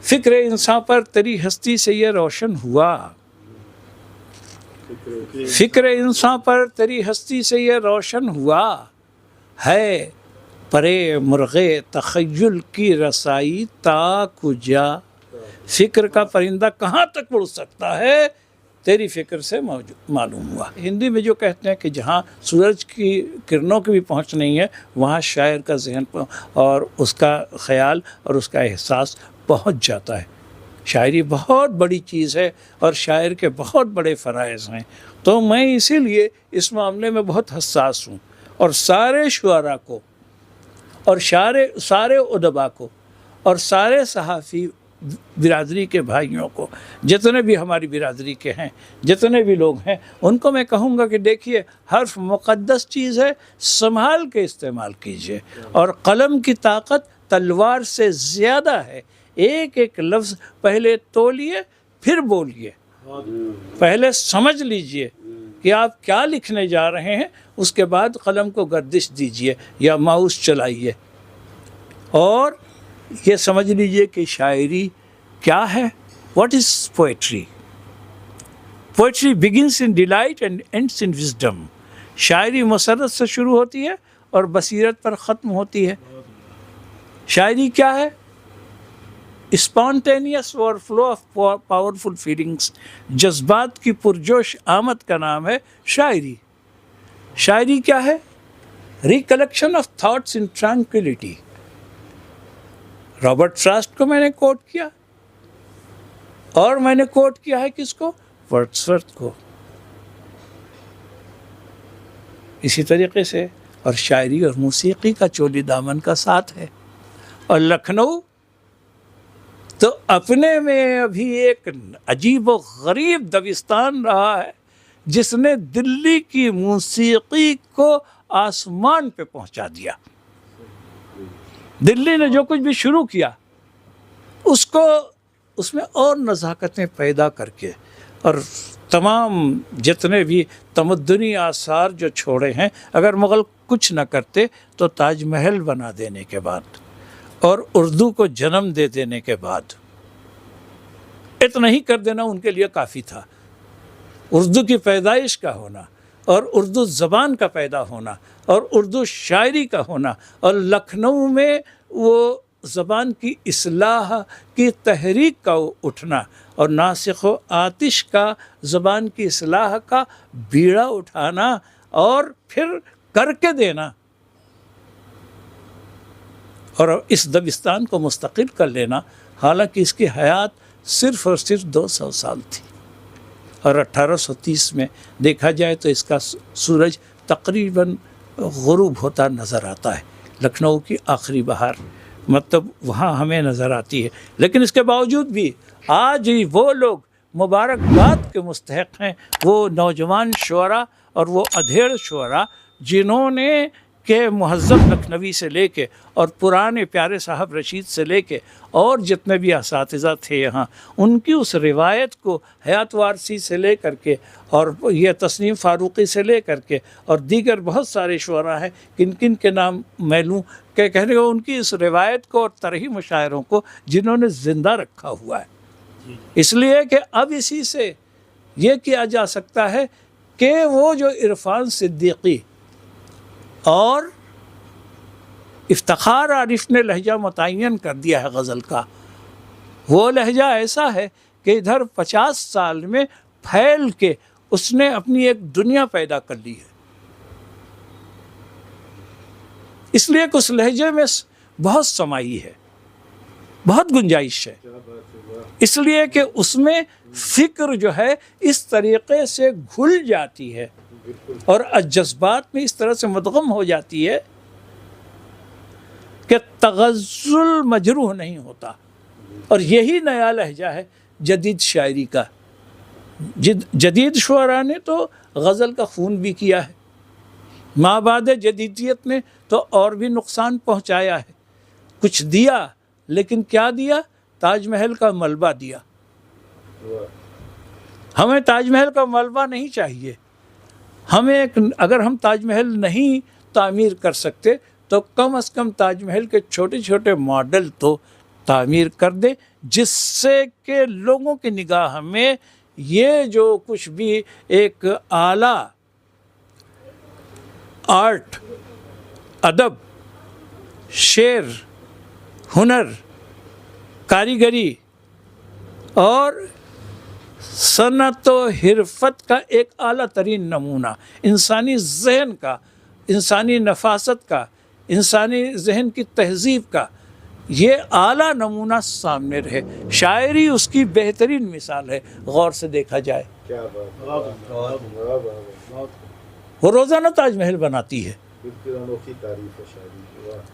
فکر انسان پر تیری ہستی سے یہ روشن ہوا، فکر انسان پر تیری ہستی سے یہ روشن ہوا، ہے پرے مرغے تخیل کی رسائی تا کجا، فکر کا پرندہ کہاں تک اڑ سکتا ہے تیری فکر سے معلوم ہوا۔ ہندی میں جو کہتے ہیں کہ جہاں سورج کی کرنوں کی بھی پہنچ نہیں ہے وہاں شاعر کا ذہن اور اس کا خیال اور اس کا احساس پہنچ جاتا ہے۔ شاعری بہت بڑی چیز ہے اور شاعر کے بہت بڑے فرائض ہیں، تو میں اسی لیے اس معاملے میں بہت حساس ہوں، اور سارے شعراء کو اور سارے ادباء کو اور سارے صحافی برادری کے بھائیوں کو، جتنے بھی ہماری برادری کے ہیں، جتنے بھی لوگ ہیں، ان کو میں کہوں گا کہ دیکھیے حرف مقدس چیز ہے، سنبھال کے استعمال کیجئے، اور قلم کی طاقت تلوار سے زیادہ ہے۔ ایک ایک لفظ پہلے تولیے پھر بولیے، پہلے سمجھ لیجئے کہ آپ کیا لکھنے جا رہے ہیں، اس کے بعد قلم کو گردش دیجئے یا ماؤس چلائیے، اور یہ سمجھ لیجئے کہ شاعری کیا ہے۔ What is poetry? Poetry begins in delight and ends in wisdom. شاعری مسرت سے شروع ہوتی ہے اور بصیرت پر ختم ہوتی ہے۔ شاعری کیا ہے؟ اسپونٹینیس اور فلو آف پاورفل فیلنگس، جذبات کی پرجوش آمد کا نام ہے شاعری۔ شاعری کیا ہے؟ Recollection of thoughts in tranquillity. Robert frost کو میں نے کوٹ کیا، اور میں نے کوٹ کیا ہے کس کو؟ ورڈسورتھ کو۔ اسی طریقے سے اور شاعری اور موسیقی کا چولی دامن کا ساتھ ہے۔ اور لکھنؤ تو اپنے میں ابھی ایک عجیب و غریب دبستان رہا ہے جس نے دلی کی موسیقی کو آسمان پہ پہنچا دیا۔ دلی نے جو کچھ بھی شروع کیا اس کو اس میں اور نزاکتیں پیدا کر کے اور تمام جتنے بھی تمدنی آثار جو چھوڑے ہیں، اگر مغل کچھ نہ کرتے تو تاج محل بنا دینے کے بعد اور اردو کو جنم دے دینے کے بعد اتنا ہی کر دینا ان کے لیے کافی تھا۔ اردو کی پیدائش کا ہونا اور اردو زبان کا پیدا ہونا اور اردو شاعری کا ہونا اور لکھنؤ میں وہ زبان کی اصلاح کی تحریک کا اٹھنا اور ناسخ و آتش کا زبان کی اصلاح کا بیڑا اٹھانا اور پھر کر کے دینا اور اس دبستان کو مستقل کر لینا، حالانکہ اس کی حیات صرف اور صرف 200 سال تھی، اور 1830 میں دیکھا جائے تو اس کا سورج تقریباً غروب ہوتا نظر آتا ہے۔ لکھنؤ کی آخری بہار مطلب وہاں ہمیں نظر آتی ہے، لیکن اس کے باوجود بھی آج وہ لوگ مبارکباد کے مستحق ہیں، وہ نوجوان شعراء اور وہ ادھیڑ شعراء جنہوں نے کہ مہذب لکھنوی سے لے کے اور پرانے پیارے صاحب رشید سے لے کے اور جتنے بھی اساتذہ تھے یہاں، ان کی اس روایت کو حیات وارثی سے لے کر کے اور یہ تسنیم فاروقی سے لے کر کے اور دیگر بہت سارے شعراء ہیں کن کن کے نام میں لوں کہ کہنے کو ان کی اس روایت کو اور طرحی مشاعروں کو جنہوں نے زندہ رکھا ہوا ہے، اس لیے کہ اب اسی سے یہ کیا جا سکتا ہے کہ وہ جو عرفان صدیقی اور افتخار عارف نے لہجہ متعین کر دیا ہے غزل کا، وہ لہجہ ایسا ہے کہ ادھر 50 سال میں پھیل کے اس نے اپنی ایک دنیا پیدا کر لی ہے، اس لیے کہ اس لہجے میں بہت سمائی ہے، بہت گنجائش ہے، اس لیے کہ اس میں فکر جو ہے اس طریقے سے گھل جاتی ہے اور جذبات میں اس طرح سے مدغم ہو جاتی ہے کہ تغزل مجروح نہیں ہوتا، اور یہی نیا لہجہ ہے جدید شاعری کا۔ جدید شعراء نے تو غزل کا خون بھی کیا ہے، مابعد جدیدیت نے تو اور بھی نقصان پہنچایا ہے، کچھ دیا لیکن کیا دیا؟ تاج محل کا ملبہ دیا۔ ہمیں تاج محل کا ملبہ نہیں چاہیے، ہمیں اگر ہم تاج محل نہیں تعمیر کر سکتے تو کم از کم تاج محل کے چھوٹے چھوٹے ماڈل تو تعمیر کر دیں، جس سے کہ لوگوں کی نگاہ میں یہ جو کچھ بھی ایک اعلیٰ آرٹ، ادب، شعر، ہنر، کاریگری اور صنعت و حرفت کا ایک اعلیٰ ترین نمونہ، انسانی ذہن کا، انسانی نفاست کا، انسانی ذہن کی تہذیب کا یہ اعلیٰ نمونہ سامنے رہے۔ شاعری اس کی بہترین مثال ہے، غور سے دیکھا جائے۔ وہ روزانہ تاج محل بناتی ہے،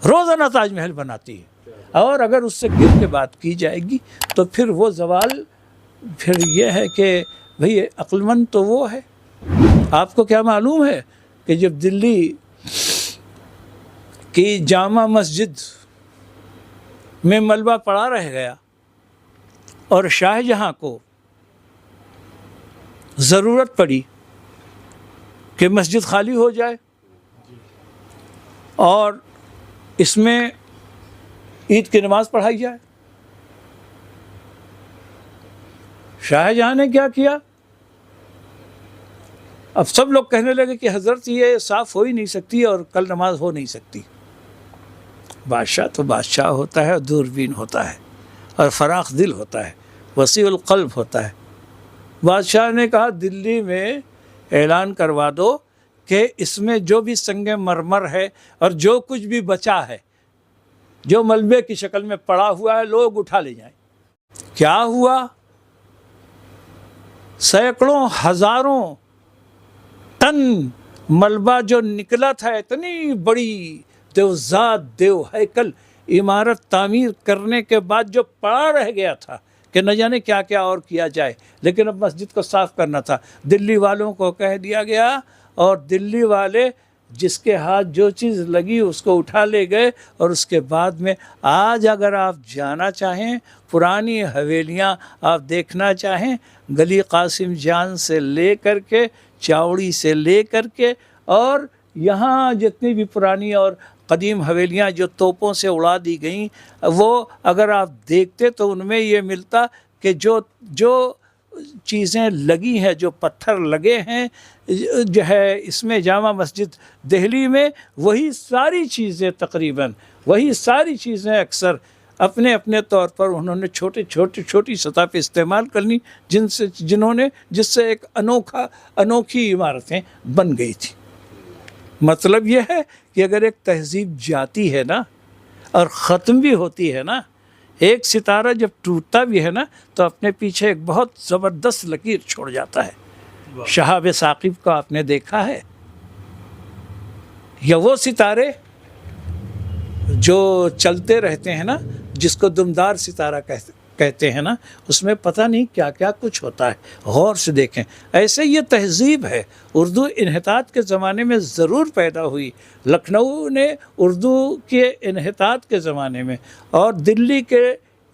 روزانہ تاج محل بناتی ہے، اور اگر اس سے گر کے بات کی جائے گی تو پھر وہ زوال پھر یہ ہے کہ بھئی عقل مند تو وہ ہے۔ آپ کو کیا معلوم ہے کہ جب دلی کی جامع مسجد میں ملبہ پڑا رہ گیا اور شاہ جہاں کو ضرورت پڑی کہ مسجد خالی ہو جائے اور اس میں عید کی نماز پڑھائی جائے، شاہ جہاں نے کیا کیا؟ اب سب لوگ کہنے لگے کہ حضرت یہ صاف ہو ہی نہیں سکتی اور کل نماز ہو نہیں سکتی۔ بادشاہ تو بادشاہ ہوتا ہے، دوربین ہوتا ہے اور فراخ دل ہوتا ہے، وسیع القلب ہوتا ہے۔ بادشاہ نے کہا دلی میں اعلان کروا دو کہ اس میں جو بھی سنگ مرمر ہے اور جو کچھ بھی بچا ہے، جو ملبے کی شکل میں پڑا ہوا ہے، لوگ اٹھا لے جائیں۔ کیا ہوا؟ سینکڑوں ہزاروں ٹن ملبہ جو نکلا تھا، اتنی بڑی دیوزاد دیو ہیکل عمارت تعمیر کرنے کے بعد جو پڑا رہ گیا تھا کہ نہ جانے کیا کیا اور کیا جائے، لیکن اب مسجد کو صاف کرنا تھا۔ دلی والوں کو کہہ دیا گیا اور دلی والے جس کے ہاتھ جو چیز لگی اس کو اٹھا لے گئے. اور اس کے بعد میں آج اگر آپ جانا چاہیں پرانی حویلیاں آپ دیکھنا چاہیں گلی قاسم جان سے لے کر کے چاوڑی سے لے کر کے اور یہاں جتنی بھی پرانی اور قدیم حویلیاں جو توپوں سے اڑا دی گئیں وہ اگر آپ دیکھتے تو ان میں یہ ملتا کہ جو چیزیں لگی ہیں جو پتھر لگے ہیں جو ہے اس میں جامع مسجد دہلی میں وہی ساری چیزیں تقریباً وہی ساری چیزیں اکثر اپنے اپنے طور پر انہوں نے چھوٹی سطح پہ استعمال کرنی جس سے ایک انوکھی عمارتیں بن گئی تھی. مطلب یہ ہے کہ اگر ایک تہذیب جاتی ہے نا اور ختم بھی ہوتی ہے نا ایک ستارہ جب ٹوٹتا بھی ہے نا تو اپنے پیچھے ایک بہت زبردست لکیر چھوڑ جاتا ہے. شہاب ثاقب کو آپ نے دیکھا ہے یا وہ ستارے جو چلتے رہتے ہیں نا جس کو دمدار ستارہ کہتے ہیں نا اس میں پتہ نہیں کیا کیا کچھ ہوتا ہے. غور سے دیکھیں. ایسے یہ تہذیب ہے. اردو انحطاط کے زمانے میں ضرور پیدا ہوئی. لکھنؤ نے اردو کے انحطاط کے زمانے میں اور دلی کے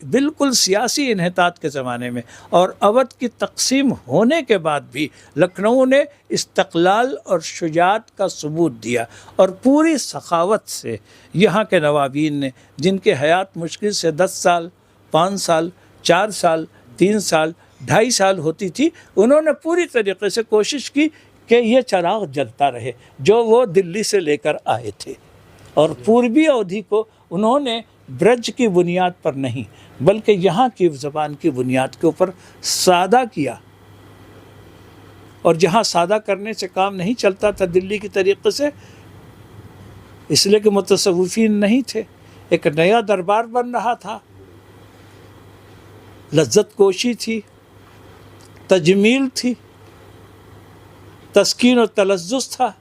بالکل سیاسی انحطاط کے زمانے میں اور اودھ کی تقسیم ہونے کے بعد بھی لکھنؤ نے استقلال اور شجاعت کا ثبوت دیا اور پوری سخاوت سے یہاں کے نوابین نے جن کے حیات مشکل سے 10 سال 5 سال 4 سال 3 سال 2.5 سال ہوتی تھی انہوں نے پوری طریقے سے کوشش کی کہ یہ چراغ جلتا رہے جو وہ دلی سے لے کر آئے تھے. اور پوربی اودھی کو انہوں نے برج کی بنیاد پر نہیں بلکہ یہاں کی زبان کی بنیاد کے اوپر سادہ کیا. اور جہاں سادہ کرنے سے کام نہیں چلتا تھا دلی کی طریقے سے اس لیے کہ متصوفین نہیں تھے. ایک نیا دربار بن رہا تھا. لذت کوشی تھی تجمیل تھی تسکین و تلذذ تھا.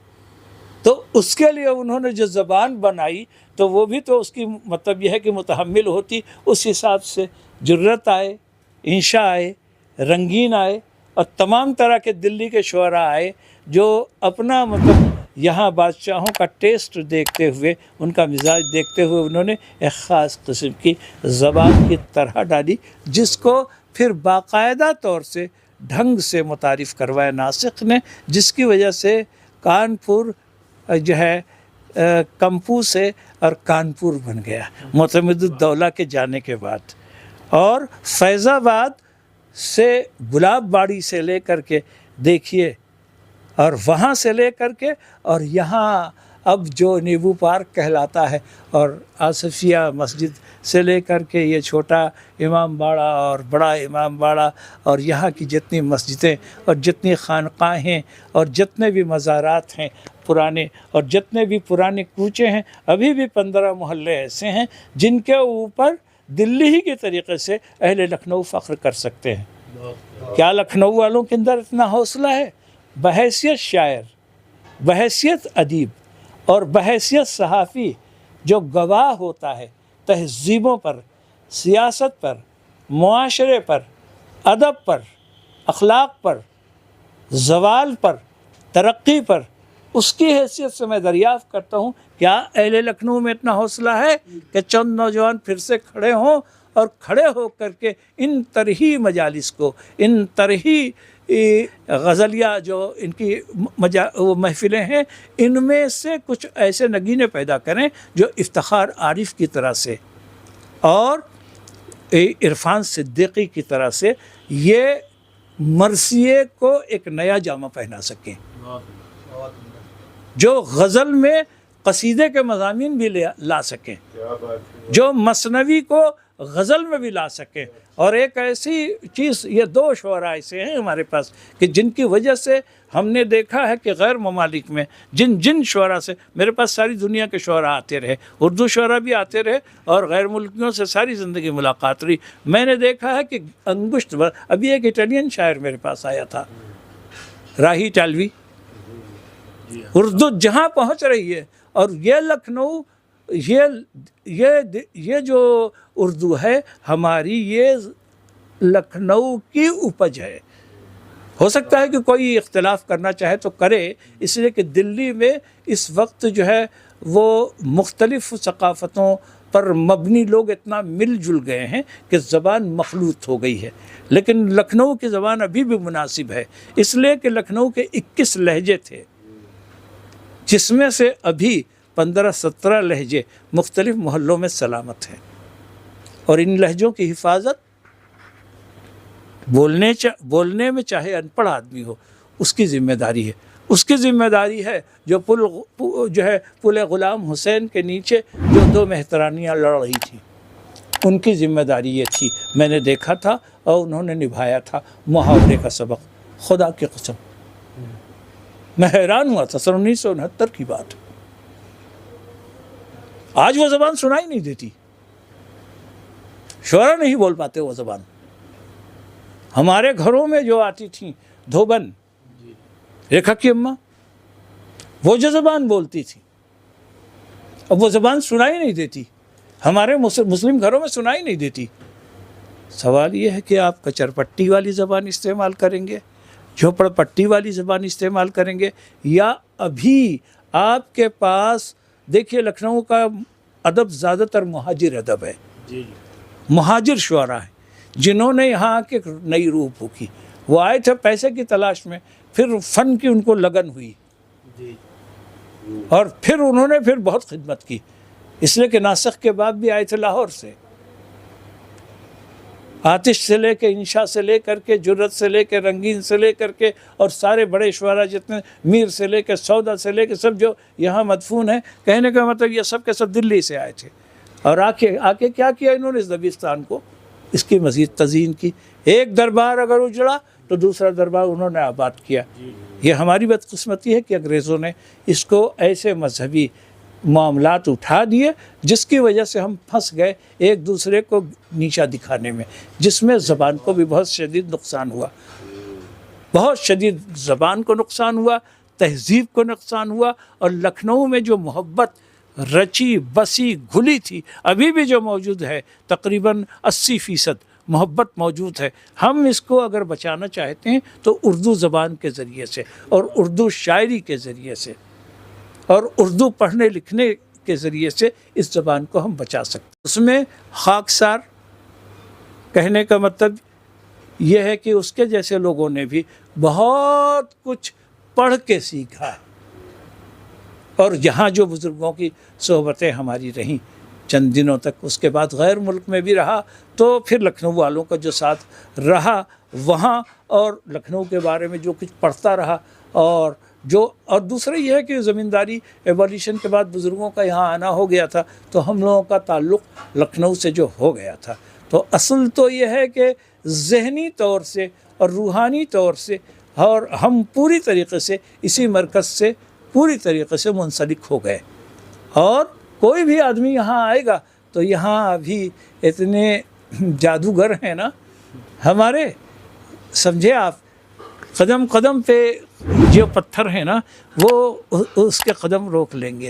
تو اس کے لیے انہوں نے جو زبان بنائی تو وہ بھی تو اس کی مطلب یہ ہے کہ متحمل ہوتی. اس حساب سے جرت آئے انشاء آئے رنگین آئے اور تمام طرح کے دلی کے شعراء آئے جو اپنا مطلب یہاں بادشاہوں کا ٹیسٹ دیکھتے ہوئے ان کا مزاج دیکھتے ہوئے انہوں نے ایک خاص قسم کی زبان کی طرح ڈالی جس کو پھر باقاعدہ طور سے ڈھنگ سے متعارف کروایا ناسخ نے جس کی وجہ سے کانپور جو ہے کمپو سے اور کانپور بن گیا معتمد الدولہ کے جانے کے بعد. اور فیض آباد سے گلاب باڑی سے لے کر کے دیکھیے اور وہاں سے لے کر کے اور یہاں اب جو نیبو پارک کہلاتا ہے اور آصفیہ مسجد سے لے کر کے یہ چھوٹا امام باڑہ اور بڑا امام باڑہ اور یہاں کی جتنی مسجدیں اور جتنی خانقاہیں اور جتنے بھی مزارات ہیں پرانے اور جتنے بھی پرانے کوچے ہیں ابھی بھی 15 محلے ایسے ہیں جن کے اوپر دلی ہی کے طریقے سے اہل لکھنؤ فخر کر سکتے ہیں. کیا لکھنؤ والوں کے اندر اتنا حوصلہ ہے؟ بحیثیت شاعر بحیثیت ادیب اور بحیثیت صحافی جو گواہ ہوتا ہے تہذیبوں پر سیاست پر معاشرے پر ادب پر اخلاق پر زوال پر ترقی پر اس کی حیثیت سے میں دریافت کرتا ہوں کیا اہل لکھنؤ میں اتنا حوصلہ ہے کہ چند نوجوان پھر سے کھڑے ہوں اور کھڑے ہو کر کے ان طرحی مجالس کو ان طرحی غزلیہ جو ان کی محفلیں ہیں ان میں سے کچھ ایسے نگینے پیدا کریں جو افتخار عارف کی طرح سے اور عرفان صدیقی کی طرح سے یہ مرثیے کو ایک نیا جامہ پہنا سکیں جو غزل میں قصیدے کے مضامین بھی لا سکیں جو مثنوی کو غزل میں بھی لا سکیں. اور ایک ایسی چیز یہ 2 شعراء ایسے ہیں ہمارے پاس کہ جن کی وجہ سے ہم نے دیکھا ہے کہ غیر ممالک میں جن شعراء سے میرے پاس ساری دنیا کے شعراء آتے رہے اردو شعراء بھی آتے رہے اور غیر ملکیوں سے ساری زندگی ملاقات رہی. میں نے دیکھا ہے کہ انگشت ابھی ایک اٹالین شاعر میرے پاس آیا تھا راہی اٹالوی. اردو جہاں پہنچ رہی ہے اور یہ لکھنؤ یہ جو اردو ہے ہماری یہ لکھنؤ کی اپج ہے ہو سکتا ہے کہ کوئی اختلاف کرنا چاہے تو کرے، اس لیے کہ دلی میں اس وقت جو ہے وہ مختلف ثقافتوں پر مبنی لوگ اتنا مل جل گئے ہیں کہ زبان مخلوط ہو گئی ہے، لیکن لکھنؤ کی زبان ابھی بھی مناسب ہے، اس لیے کہ لکھنؤ کے 21 لہجے تھے، جس میں سے ابھی 15-17 لہجے مختلف محلوں میں سلامت ہیں، اور ان لہجوں کی حفاظت بولنے میں چاہے ان پڑھ آدمی ہو اس کی ذمہ داری ہے، اس کی ذمہ داری ہے جو پل غلام حسین کے نیچے جو 2 مہترانیاں لڑ رہی تھیں، ان کی ذمہ داری یہ تھی، میں نے دیکھا تھا اور انہوں نے نبھایا تھا محاورے کا سبق، خدا کی قسم میں حیران ہوا تھا، سن 1969 کی بات، آج وہ زبان سنائی نہیں دیتی، شعرا نہیں بول پاتے وہ زبان، ہمارے گھروں میں جو آتی تھیں دھوبن ریکھا کی اماں، وہ جو زبان بولتی تھی، اب وہ زبان سنائی نہیں دیتی، ہمارے مسلم گھروں میں سنائی نہیں دیتی۔ سوال یہ ہے کہ آپ کچر پٹی والی زبان استعمال کریں گے، جھوپڑ پٹی والی زبان استعمال کریں گے، یا ابھی آپ کے پاس دیکھیے لکھنؤ کا ادب زیادہ تر مہاجر ادب ہے، مہاجر شعراء ہیں جنہوں نے یہاں کے نئی روح پھونکی، وہ آئے تھے پیسے کی تلاش میں، پھر فن کی ان کو لگن ہوئی، اور پھر انہوں نے پھر بہت خدمت کی، اس لیے کہ ناسخ کے بعد بھی آئے تھے لاہور سے، آتش سے لے کے انشا سے لے کر کے جرت سے لے کے رنگین سے لے کر کے اور سارے بڑے شعراء جتنے، میر سے لے کے سودا سے لے کے سب جو یہاں مدفون ہیں، کہنے کا مطلب یہ سب کے سب دلی سے آئے تھے، اور آ کے کیا کیا انہوں نے اس دبستان کو، اس کی مزید تزئین کی، ایک دربار اگر اجڑا تو دوسرا دربار انہوں نے آباد کیا۔ یہ ہماری بدقسمتی ہے کہ انگریزوں نے اس کو ایسے مذہبی معاملات اٹھا دیے جس کی وجہ سے ہم پھنس گئے ایک دوسرے کو نیچا دکھانے میں، جس میں زبان کو بھی بہت شدید نقصان ہوا، بہت شدید زبان کو نقصان ہوا، تہذیب کو نقصان ہوا، اور لکھنؤ میں جو محبت رچی بسی گھلی تھی ابھی بھی جو موجود ہے، تقریباً 80% محبت موجود ہے، ہم اس کو اگر بچانا چاہتے ہیں تو اردو زبان کے ذریعے سے اور اردو شاعری کے ذریعے سے اور اردو پڑھنے لکھنے کے ذریعے سے اس زبان کو ہم بچا سکتے ہیں۔ اس میں خاکسار کہنے کا مطلب یہ ہے کہ اس کے جیسے لوگوں نے بھی بہت کچھ پڑھ کے سیکھا ہے، اور جہاں جو بزرگوں کی صحبتیں ہماری رہیں چند دنوں تک، اس کے بعد غیر ملک میں بھی رہا، تو پھر لکھنؤ والوں کا جو ساتھ رہا وہاں، اور لکھنؤ کے بارے میں جو کچھ پڑھتا رہا، اور دوسرا یہ ہے کہ زمینداری ایبولیشن کے بعد بزرگوں کا یہاں آنا ہو گیا تھا، تو ہم لوگوں کا تعلق لکھنؤ سے جو ہو گیا تھا، تو اصل تو یہ ہے کہ ذہنی طور سے اور روحانی طور سے، اور ہم پوری طریقے سے اسی مرکز سے پوری طریقے سے منسلک ہو گئے، اور کوئی بھی آدمی یہاں آئے گا تو یہاں ابھی اتنے جادوگر ہیں نا ہمارے، سمجھے آپ، قدم قدم پہ جو پتھر ہیں نا وہ اس کے قدم روک لیں گے،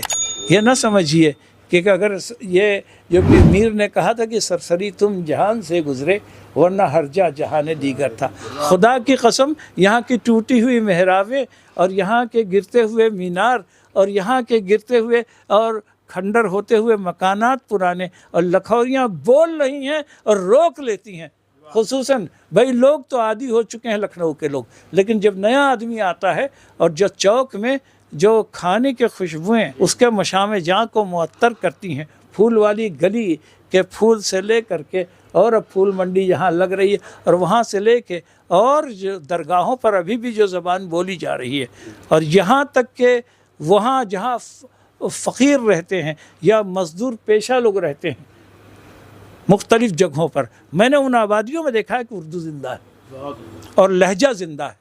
یہ نہ سمجھیے کہ اگر یہ جو میر نے کہا تھا کہ سرسری تم جہان سے گزرے ورنہ ہر جا جہان دیگر تھا، خدا کی قسم یہاں کی ٹوٹی ہوئی محرابیں اور یہاں کے گرتے ہوئے مینار اور یہاں کے گرتے ہوئے اور کھنڈر ہوتے ہوئے مکانات پرانے، اور لکھوریاں بول رہی ہیں اور روک لیتی ہیں، خصوصاً بھائی لوگ تو عادی ہو چکے ہیں لکھنؤ کے لوگ، لیکن جب نیا آدمی آتا ہے اور جو چوک میں جو کھانے کے خوشبوئیں اس کے مشام جاں کو معطر کرتی ہیں، پھول والی گلی کے پھول سے لے کر کے، اور اب پھول منڈی یہاں لگ رہی ہے، اور وہاں سے لے کے اور جو درگاہوں پر ابھی بھی جو زبان بولی جا رہی ہے، اور یہاں تک کہ وہاں جہاں فقیر رہتے ہیں یا مزدور پیشہ لوگ رہتے ہیں مختلف جگہوں پر، میں نے ان آبادیوں میں دیکھا ہے کہ اردو زندہ ہے اور لہجہ زندہ ہے۔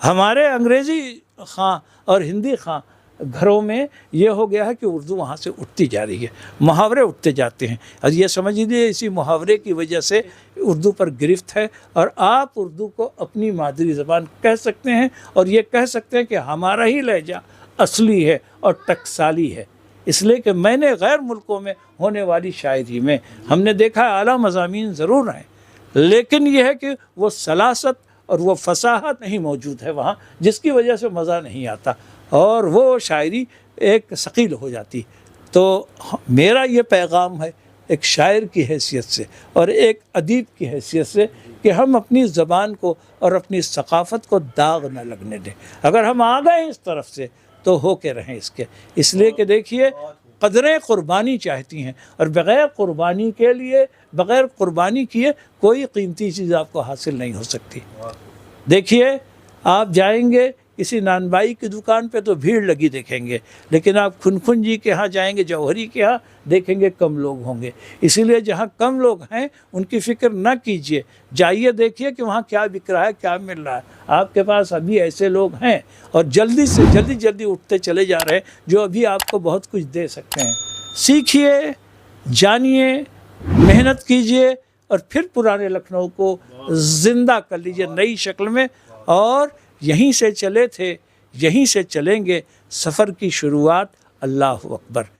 ہمارے انگریزی خاں اور ہندی خاں گھروں میں یہ ہو گیا ہے کہ اردو وہاں سے اٹھتی جا رہی ہے، محاورے اٹھتے جاتے ہیں، اور یہ سمجھ لیجیے اسی محاورے کی وجہ سے اردو پر گرفت ہے، اور آپ اردو کو اپنی مادری زبان کہہ سکتے ہیں، اور یہ کہہ سکتے ہیں کہ ہمارا ہی لہجہ اصلی ہے اور ٹکسالی ہے، اس لیے کہ میں نے غیر ملکوں میں ہونے والی شاعری میں ہم نے دیکھا اعلیٰ مضامین ضرور ہیں، لیکن یہ ہے کہ وہ سلاست اور وہ فصاحت نہیں موجود ہے وہاں، جس کی وجہ سے مزہ نہیں آتا اور وہ شاعری ایک ثقیل ہو جاتی۔ تو میرا یہ پیغام ہے ایک شاعر کی حیثیت سے اور ایک ادیب کی حیثیت سے کہ ہم اپنی زبان کو اور اپنی ثقافت کو داغ نہ لگنے دیں۔ اگر ہم آ گئے اس طرف سے تو ہو کے رہیں اس کے، اس لیے کہ دیکھیے قدریں قربانی چاہتی ہیں، اور بغیر قربانی کے لیے، بغیر قربانی کیے کوئی قیمتی چیز آپ کو حاصل نہیں ہو سکتی۔ دیکھیے آپ جائیں گے کسی نان بائی کی دکان پہ تو بھیڑ لگی دیکھیں گے، لیکن آپ کھن جی کے ہاں جائیں گے، جوہری کے ہاں، دیکھیں گے کم لوگ ہوں گے۔ اسی لیے جہاں کم لوگ ہیں ان کی فکر نہ کیجیے، جائیے دیکھیے کہ وہاں کیا بک رہا ہے، کیا مل رہا ہے۔ آپ کے پاس ابھی ایسے لوگ ہیں اور جلدی سے جلدی اٹھتے چلے جا رہے ہیں جو ابھی آپ کو بہت کچھ دے سکتے ہیں۔ سیکھیے، جانیے، محنت کیجیے اور پھر پرانے لکھنؤ کو زندہ کر لیجیے نئی شکل میں، اور یہیں سے چلے تھے، یہیں سے چلیں گے۔ سفر کی شروعات، اللہ اکبر۔